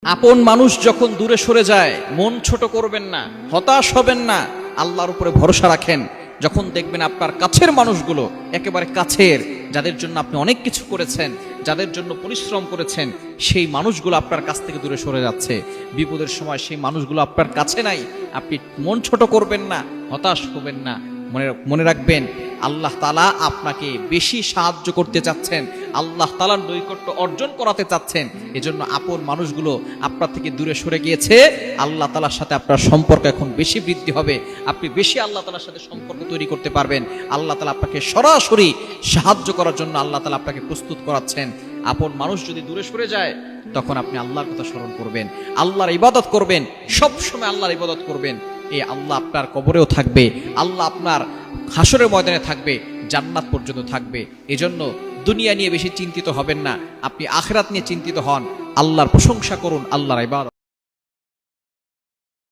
আপন মানুষ যখন দূরে সরে যায় মন ছোট করবেন না, হতাশ হবেন না, আল্লাহর উপরে ভরসা রাখেন। যখন দেখবেন আপনার কাছের মানুষগুলো, একেবারে কাছের, যাদের জন্য আপনি অনেক কিছু করেছেন, যাদের জন্য পরিশ্রম করেছেন, সেই মানুষগুলো আপনার কাছ থেকে দূরে সরে যাচ্ছে, বিপদের সময় সেই মানুষগুলো আপনার কাছে নাই, আপনি মন ছোট করবেন না, হতাশ হবেন না। মনে রাখবেন, আল্লাহ তাআলা আপনাকে বেশি সাহায্য করতে চাচ্ছেন, আল্লাহ তাআলার নৈকট্য অর্জন করাতে চাচ্ছেন। এজন্য আপন মানুষগুলো আপনার থেকে দূরে সরে গিয়েছে, আল্লাহ তাআলার সাথে আপনার সম্পর্ক এখন বেশি বৃদ্ধি হবে, আপনি বেশি আল্লাহ তাআলার সাথে সম্পর্ক তৈরি করতে পারবেন। আল্লাহ তাআলা আপনাকে সরাসরি সাহায্য করার জন্য আল্লাহ তাআলা আপনাকে প্রস্তুত করাচ্ছেন। আপন মানুষ যদি দূরে সরে যায়, তখন আপনি আল্লাহর কথা স্মরণ করবেন, আল্লাহর ইবাদত করবেন, সব সময় আল্লাহর ইবাদত করবেন। এই আল্লাহ আপনার কবরেও থাকবে, আল্লাহ আপনার হাসরের ময়দানে থাকবে, জান্নাত পর্যন্ত থাকবে। এজন্য দুনিয়া নিয়ে বেশি চিন্তিত হবেন না, আপনি আখিরাত নিয়ে চিন্তিত হন, আল্লাহর প্রশংসা করুন, আল্লাহর ইবাদত